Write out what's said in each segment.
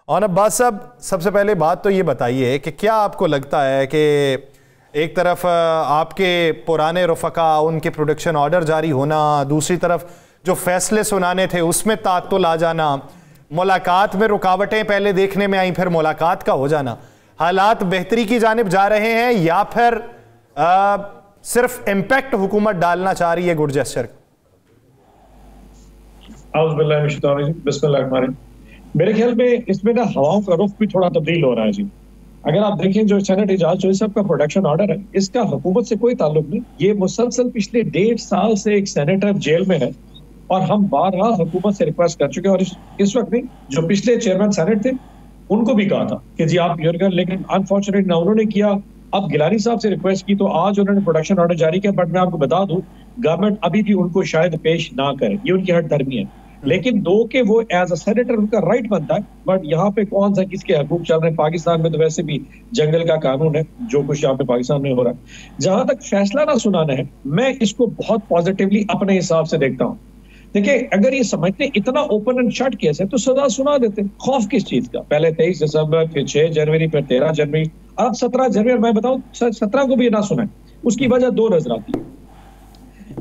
और अब्बास साहब, सबसे पहले बात तो ये बताइए कि क्या आपको लगता है कि एक तरफ आपके पुराने रफ़का उनके प्रोडक्शन ऑर्डर जारी होना, दूसरी तरफ जो फैसले सुनाने थे उसमें तात्तुल आ जाना, मुलाकात में रुकावटें पहले देखने में आई फिर मुलाकात का हो जाना, हालात बेहतरी की जानिब जा रहे हैं या फिर सिर्फ इम्पैक्ट हुकूमत डालना चाह रही है गुड जेस्चर? मेरे ख्याल में इसमें ना हवाओं का रुख भी थोड़ा तब्दील हो रहा है जी। अगर आप देखें जो सेनेट एजाज चौधरी साहब का प्रोडक्शन ऑर्डर है, इसका हुकूमत से कोई ताल्लुक नहीं। ये मुसलसल पिछले 1.5 साल से एक सेनेटर जेल में है और हम बारहा हुकूमत से रिक्वेस्ट कर चुके हैं। और इस वक्त नहीं, जो पिछले चेयरमैन सेनेट थे उनको भी कहा था कि जी आप क्लियर कर, लेकिन अनफॉर्चुनेट ना उन्होंने किया। अब गिलानी साहब से रिक्वेस्ट की तो आज उन्होंने प्रोडक्शन ऑर्डर जारी किया। बट मैं आपको बता दूं, गवर्नमेंट अभी भी उनको शायद पेश ना करे, ये उनकी हट धर्मी है। लेकिन दो के वो एज अ सेनेटर उनका राइट बनता है। बट यहाँ पे कौन सा किसके हकूक चल रहे हैं? पाकिस्तान में तो वैसे भी जंगल का कानून है, जो कुछ यहाँ पे पाकिस्तान में हो रहा है। जहां तक फैसला ना सुनाना है, मैं इसको बहुत पॉजिटिवली अपने हिसाब से देखता हूँ। देखिए, अगर ये समझते इतना ओपन एंड शट केस है तो सजा सुना देते। खौफ किस चीज का? पहले 23 दिसंबर, फिर 6 जनवरी, फिर 13 जनवरी, अब 17 जनवरी। मैं बताऊं 17 को भी ना सुना। उसकी वजह दो नजर आती है।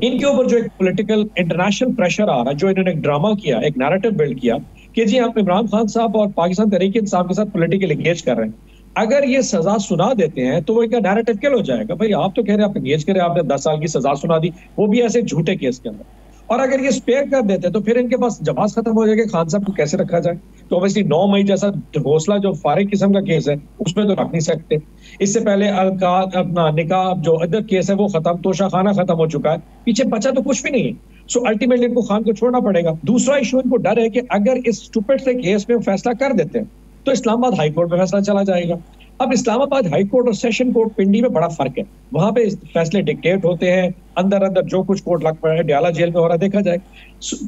इनके ऊपर जो एक पॉलिटिकल इंटरनेशनल प्रेशर आ रहा है, जो इन्होंने एक ड्रामा किया, एक नैरेटिव बिल्ड किया कि जी हम इमरान खान साहब और पाकिस्तान तहरीक इंसाफ के साथ पॉलिटिकल एंगेज कर रहे हैं। अगर ये सजा सुना देते हैं तो वो इनका नैरेटिव किल हो जाएगा। भाई आप तो कह रहे हैं आप एंगेज करें, आपने 10 साल की सजा सुना दी, वो भी ऐसे झूठे केस के अंदर। और अगर ये स्पेयर कर देते तो फिर इनके पास जवाब खत्म हो जाएगा, खान साहब को कैसे रखा जाए। तो ऑब्वियसली 9 मई जैसा हौसला जो फारिग किस्म का केस है उसमें तो रख नहीं सकते। इससे पहले अपना निकाह जो अदर केस है वो खत्म, तोशा खाना खत्म हो चुका है, पीछे बचा तो कुछ भी नहीं है। सो अल्टीमेटली इनको खान को छोड़ना पड़ेगा। दूसरा इशू इनको डर है कि अगर इस स्टूपिड से केस में फैसला कर देते हैं तो इस्लामाबाद हाई कोर्ट में फैसला चला जाएगा। अब इस्लामाबाद हाई कोर्ट और सेशन कोर्ट पिंडी में बड़ा फर्क है। वहां पे फैसले डिक्टेट होते हैं, अंदर अंदर जो कुछ कोर्ट लग पड़ा है डयाला जेल में हो रहा देखा जाए।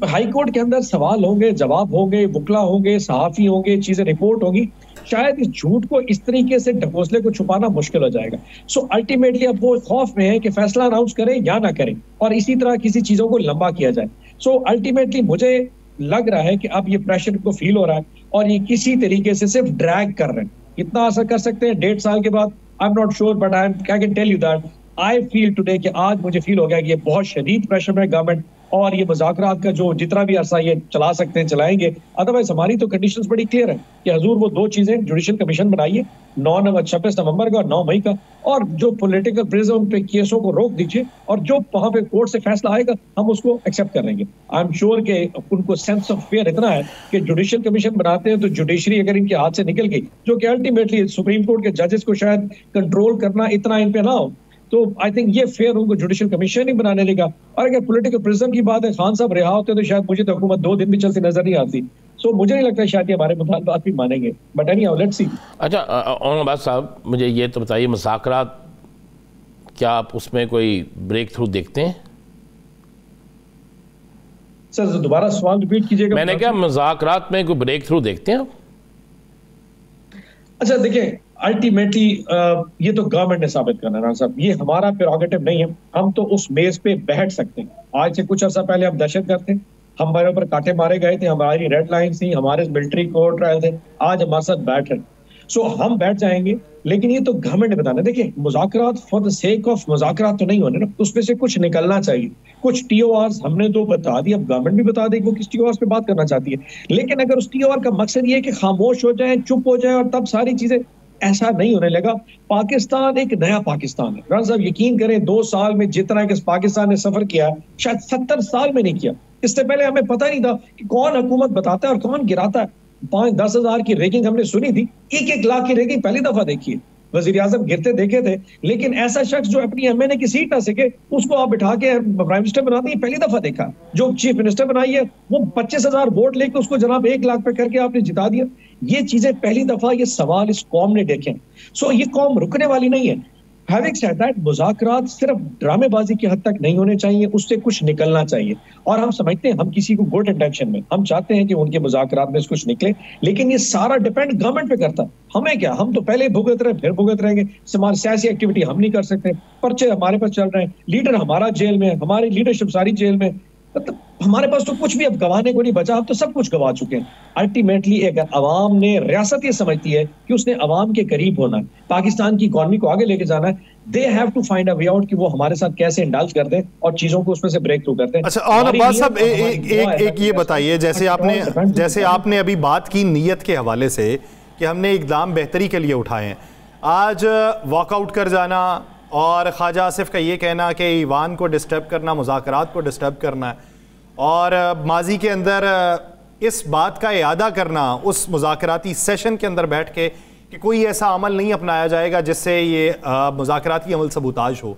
हाई कोर्ट के अंदर सवाल होंगे, जवाब होंगे, वकला होंगे, सहाफी होंगे, चीजें रिपोर्ट होगी। शायद इस झूठ को इस तरीके से ढकोसले को छुपाना मुश्किल हो जाएगा। सो अल्टीमेटली अब वो खौफ में है कि फैसला अनाउंस करें या ना करें और इसी तरह किसी चीजों को लंबा किया जाए। सो अल्टीमेटली मुझे लग रहा है कि अब ये प्रेशर को फील हो रहा है और ये किसी तरीके से सिर्फ ड्रैग कर रहे हैं। इतना असर कर सकते हैं 1.5 साल के बाद? I am not sure, but I can tell you that I feel today कि आज मुझे फील हो गया कि ये बहुत शदीद प्रेशर में गवर्नमेंट और ये मुज़ाकरात का जो जितना भी अरसा ये चला सकते हैं चलाएंगे। अदरवाइज हमारी तो कंडीशंस बड़ी क्लियर है कि हजूर वो दो चीजें जुडिशल कमीशन बनाइए 26 नवंबर का और 9 मई का, और जो पॉलिटिकल प्रिजन पे केसों को रोक दीजिए और जो वहां पे कोर्ट से फैसला आएगा हम उसको एक्सेप्ट कर लेंगे। आई एम श्योर कि उनको सेंस ऑफ फेयर इतना है कि जुडिशल कमीशन बनाते हैं तो जुडिशरी अगर इनके हाथ से निकल गई, जो कि अल्टीमेटली सुप्रीम कोर्ट के जजेस को शायद कंट्रोल करना इतना इन पे ना हो, तो आई थिंक ये फेयर उनको जुडिशल कमीशन ही बनाने देगा। और अगर पॉलिटिकल प्रिजन की बात है, खान साहब रिहा होते तो शायद मुझे तो हुकूमत 2 दिन भी चलती नजर नहीं आती। सो मुझे नहीं लगता शायद हमारे मुतालबात भी मानेंगे, बट एनीहाउ लेट्स सी। अच्छा अब्बास साहब, मुझे ये तो बताइए, मुज़ाकरात क्या आप उसमें कोई ब्रेक थ्रू देखते हैं? सर दोबारा सवाल रिपीट कीजिएगा। मैंने क्या मुज़ाकरात में कोई ब्रेक थ्रू देखते हैं? अच्छा देखिए, अल्टीमेटली ये तो गवर्नमेंट ने साबित करना है साहब, ये हमारा प्रेरोगेटिव नहीं है। हम तो उस मेज पे बैठ सकते हैं। आज से कुछ अर्सा पहले हम दहशतगर्द थे, हमारे ऊपर कांटे मारे गए थे, हमारी रेड लाइन थी, हमारे मिलिट्री कोर्ट ट्रायल थे, आज हमारे साथ बैठ रहे। सो हम बैठ जाएंगे, लेकिन ये तो गवर्नमेंट ने बताना। देखिए, मुज़ाकरात फॉर द सेक ऑफ मुज़ाकरात तो नहीं होने ना, उसमें से कुछ निकलना चाहिए। कुछ TORs हमने तो बता दी, अब गवर्नमेंट भी बता देगी वो किस TORs पे बात करना चाहती है। लेकिन अगर उस TOR का मकसद ये है कि खामोश हो जाए, चुप हो जाए और तब सारी चीजें, ऐसा नहीं होने लगा। पाकिस्तान एक नया पाकिस्तान है। राना साहब यकीन करें, 2 साल में जितना कि पाकिस्तान ने सफर किया शायद 70 साल में नहीं किया। इससे पहले हमें पता नहीं था कि कौन हुकूमत बताता है और कौन गिराता है। 5-10 हज़ार की रैंकिंग हमने सुनी थी, 1-1 लाख की रैंकिंग पहली दफा देखी है। वजीर आजम गिरते देखे थे, लेकिन ऐसा शख्स जो अपनी MNA की सीट ना सके उसको आप बिठा के प्राइम मिनिस्टर बनाते हैं, पहली दफा देखा। जो चीफ मिनिस्टर बनाई है वो 25,000 वोट लेके उसको जनाब 1 लाख पे करके आपने जिता दिया। ये चीजें पहली दफा ये सवाल इस कौम ने देखे। सो ये कौम रुकने वाली नहीं है। हैविंग सेड दैट, मुज़ाकरात सिर्फ ड्रामेबाजी की हद तक नहीं होने चाहिए, उससे कुछ निकलना चाहिए। और हम समझते हैं, हम किसी को गुड इंटेंशन में हम चाहते हैं कि उनके मुज़ाकरात में से कुछ निकले, लेकिन ये सारा डिपेंड गवर्नमेंट पे करता है। हमें क्या, हम तो पहले भुगत रहे फिर भुगत रहेंगे। हमारी सियासी एक्टिविटी हम नहीं कर सकते, पर्चे हमारे पास चल रहे हैं, लीडर हमारा जेल में है, हमारी लीडरशिप सारी जेल में। मतलब हमारे पास तो कुछ भी अब गंवाने को नहीं बचा, अब तो सब कुछ गंवा चुके हैं। अल्टीमेटली अगर अवाम ने, रियासत ये समझती है कि उसने अवाम के करीब होना है, पाकिस्तान की इकॉनमी को आगे लेके जाना है, they have to find a way out कि वो हमारे साथ कैसे इंडल्ज करते हैं और चीजों को उसमें से ब्रेक थ्रू करते हैं। अच्छा, और अब्बास साहब एक ये बताइए, जैसे आपने अभी बात की नीयत के हवाले से कि हमने इकदाम बेहतरी के लिए उठाए हैं, आज वॉकआउट कर जाना और ख्वाजा आसिफ का ये कहना कि ईवान को डिस्टर्ब करना, मुज़ाकरात को डिस्टर्ब करना है, और माजी के अंदर इस बात का इयादा करना उस मुज़ाकराती सेशन के अंदर बैठ के कि कोई ऐसा अमल नहीं अपनाया जाएगा जिससे ये मुज़ाकराती अमल सबूताज हो,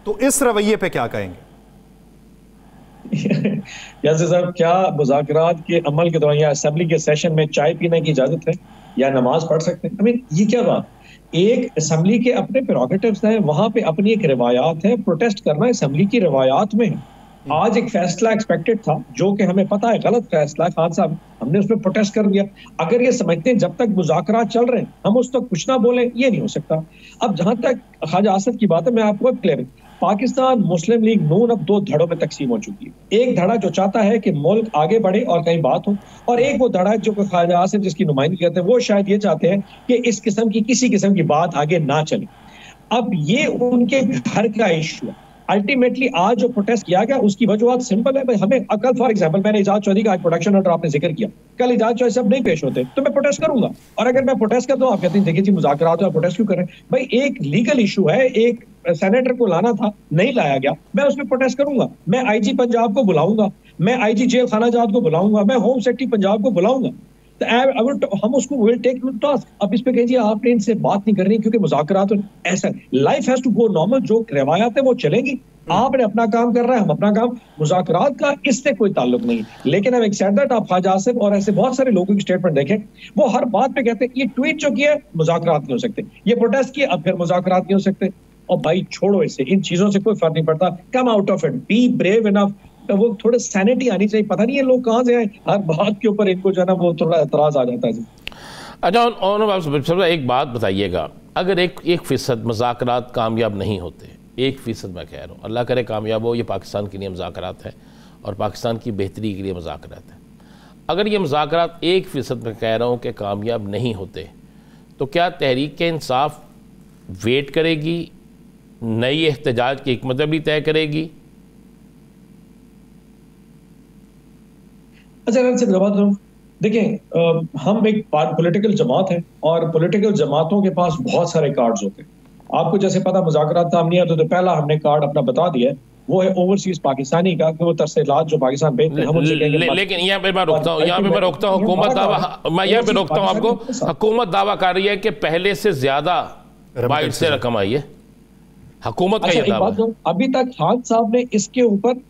तो इस रवैये पे क्या कहेंगे? यासिर साहब, क्या मुज़ाकरात के अमल के दौरान या असेंबली के सेशन में चाय पीने की इजाजत है या नमाज पढ़ सकते हैं? ये क्या बात? एक असेंबली के अपने प्रेरोगेटिव्स हैं, वहां पे अपनी एक रिवायात है, प्रोटेस्ट करना असेंबली की रिवायात में है। आज एक फैसला एक्सपेक्टेड था जो कि हमें पता है गलत फैसला, खान साहब हमने उसमें प्रोटेस्ट कर दिया। अगर ये समझते हैं जब तक मुज़ाकरात चल रहे हैं हम उस तक कुछ ना बोलें, ये नहीं हो सकता। अब जहां तक ख्वाजा आसिफ की बात है, मैं आपको क्लियर, पाकिस्तान मुस्लिम लीग नून अब दो धड़ों में तकसीम हो चुकी है। एक धड़ा जो चाहता है कि मुल्क आगे बढ़े और कहीं बात हो, और एक वो धड़ा जो ख्वाजा आसिफ जिसकी नुमाइंदगी करते हैं, वो शायद ये चाहते हैं कि इस किस्म की किसी किस्म की बात आगे ना चले। अब ये उनके घर का इशू है। अल्टीमेटली आज जो प्रोटेस्ट किया गया उसकी वजूहत सिंपल है भाई। हमें कल फॉर एग्जांपल मैंने एजाज चौधरी का आज प्रोडक्शन ऑर्डर आपने जिक्र किया, कल एजाज चौधरी साहब नहीं पेश होते तो मैं प्रोटेस्ट करूंगा, और अगर मैं प्रोटेस्ट करता हूं आप कहते हैं देखिए जी मुज़ाकरात हो, प्रोटेस्ट क्यों कर रहे हैं? भाई एक लीगल इशू है, एक सेनेटर को लाना था नहीं लाया गया, मैं उसमें प्रोटेस्ट करूंगा। मैं आईजी पंजाब को बुलाऊंगा, मैं आईजी जेल खानाजात को बुलाऊंगा, मैं होम सेक्रेटरी पंजाब को बुलाऊंगा, तो हम उसको विल टेक टू टास्क। अब इस पे कहिए आपने इनसे बात नहीं करनी क्योंकि मुज़ाकरात ऐसा, life has to go normal, जो रवायात है वो चलेंगी, आपने अपना काम कर रहा है, हम अपना काम, मुज़ाकरात का इससे कोई ताल्लुक नहीं। लेकिन अब एक सेड दैट आप ख्वाजा आसिफ और ऐसे बहुत सारे लोगों की स्टेटमेंट देखें, वो हर बात पे कहते हैं ये ट्वीट जो किया मुज़ाकरात नहीं हो सकते, ये प्रोटेस्ट किया अब फिर मुज़ाकरात नहीं हो सकते। और भाई छोड़ो इसे, इन चीजों से कोई फर्क नहीं पड़ता, come out of it, be brave enough. वो थोड़े सैनिटी आनी चाहिए, पता नहीं ये लोग कहाँ से आए, हर बात के ऊपर इनको जो है ना वो थोड़ा एतराज आ जाता है जी। अच्छा, एक बात बताइएगा, अगर 1% मुज़ाकरात कामयाब नहीं होते, 1% मैं कह रहा हूँ, अल्लाह करे कामयाब हो, ये पाकिस्तान के लिए मुज़ाकरात है और पाकिस्तान की बेहतरी के लिए मुज़ाकरात है, अगर ये मुज़ाकरात 1% मैं कह रहा हूँ कि कामयाब नहीं होते, तो क्या तहरीक-ए-इंसाफ वेट करेगी, नई एहतजाज की हिकमत भी तय करेगी? अच्छा देखें, हम एक पॉलिटिकल जमात है और पॉलिटिकल जमातों के पास बहुत सारे कार्ड्स होते हैं। आपको जैसे पता मुज़ाकरात काम नहीं है तो पहला हमने कार्ड अपना बता दिया है, वो है ओवरसीज पाकिस्तानी का, कि वो तरसेलात जो पाकिस्तान भेजते हैं हम उनसे कहेंगे। लेकिन यहाँ पे मैं रोकता हूँ, हुकूमत दावा, मैं यहाँ पे रोकता हूँ आपको, हुकूमत दावा कर रही है कि पहले से ज्यादा बाइट से रकम आई है, हुकूमत का ये दावा है। अभी तक खान साहब ने इसके ऊपर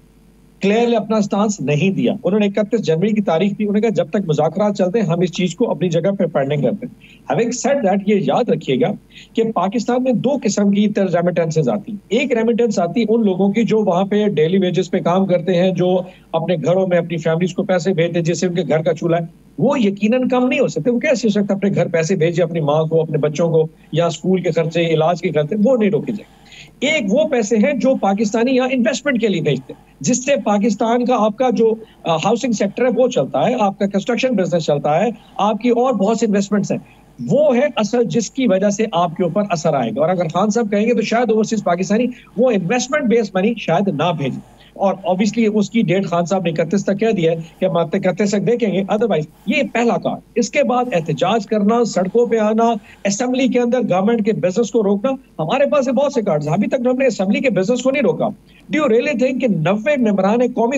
क्लियरली अपना स्टांस नहीं दिया। उन्होंने 31 जनवरी की तारीख दी, उन्होंने कहा जब तक मुज़ाकरात चलते हैं हम इस चीज को अपनी जगह पे पेंडिंग करते हैं। हैविंग सेड दैट, ये याद रखिएगा कि पाकिस्तान में दो किस्म की रेमिटेंसेज आती हैं। एक रेमिटेंस आती है उन लोगों की जो वहां पे डेली वेजेस पे काम करते हैं, जो अपने घरों में अपनी फैमिलीज को पैसे भेजते हैं, जिससे उनके घर का चूल्हा है, वो यकीनन कम नहीं हो सकते। वो कैसे हो सकता है अपने घर पैसे भेजे अपनी माँ को, अपने बच्चों को, या स्कूल के खर्चे, इलाज के खर्चे, वो नहीं रोके जाए। एक वो पैसे हैं जो पाकिस्तानी यहाँ इन्वेस्टमेंट के लिए भेजते हैं, जिससे पाकिस्तान का आपका जो हाउसिंग सेक्टर है वो चलता है, आपका कंस्ट्रक्शन बिजनेस चलता है, आपकी और बहुत सी इन्वेस्टमेंट्स हैं। वो है असल जिसकी वजह से आपके ऊपर असर आएगा। और अगर खान साहब कहेंगे तो शायद ओवरसीज पाकिस्तानी वो इन्वेस्टमेंट बेस्ड मनी शायद ना भेजें, और ऑब्वियसली उसकी डेट खान साहब ने 31 तक कह दिया है कि हम 31 तक देखेंगे। अदरवाइज ये पहला कार्ड। इसके बाद एहतजाज करना, सड़कों पे आना, असेंबली के अंदर गवर्नमेंट के बिजनेस को रोकना, हमारे पास बहुत से कार्ड। अभी तक हमने असेंबली के बिजनेस को नहीं रोका। डू यू रियली थिंक कि 90 मेंबरान कौमी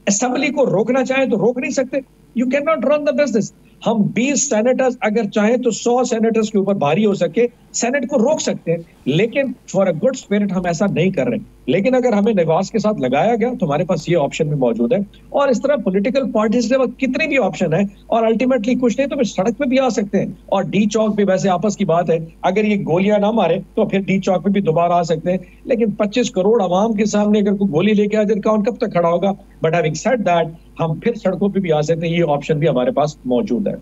असेंबली को रोकना चाहे तो रोक नहीं सकते? You can not run the business. हम 20 सेनेटर्स अगर चाहें तो 100 सेनेटर्स के ऊपर भारी हो सके, सेनेट को रोक सकते हैं, लेकिन फॉर अ गुड स्पिरिट हम ऐसा नहीं कर रहे। लेकिन अगर हमें निवास के साथ लगाया गया तो हमारे पास ये ऑप्शन भी मौजूद है। और इस तरह पॉलिटिकल पार्टीज के वक्त कितने भी ऑप्शन है, और अल्टीमेटली कुछ नहीं तो फिर सड़क पे भी आ सकते हैं। और डी चौक पे वैसे आपस की बात है, अगर ये गोलियां ना मारे तो फिर डी चौक पे भी दोबारा आ सकते हैं। लेकिन 25 करोड़ आवाम के सामने अगर कोई गोली लेके आ जाए, कौन कब तक खड़ा होगा? बट हैविंग सेड दैट, हम फिर सड़कों पे भी आ सकते हैं, ये ऑप्शन भी हमारे पास मौजूद है।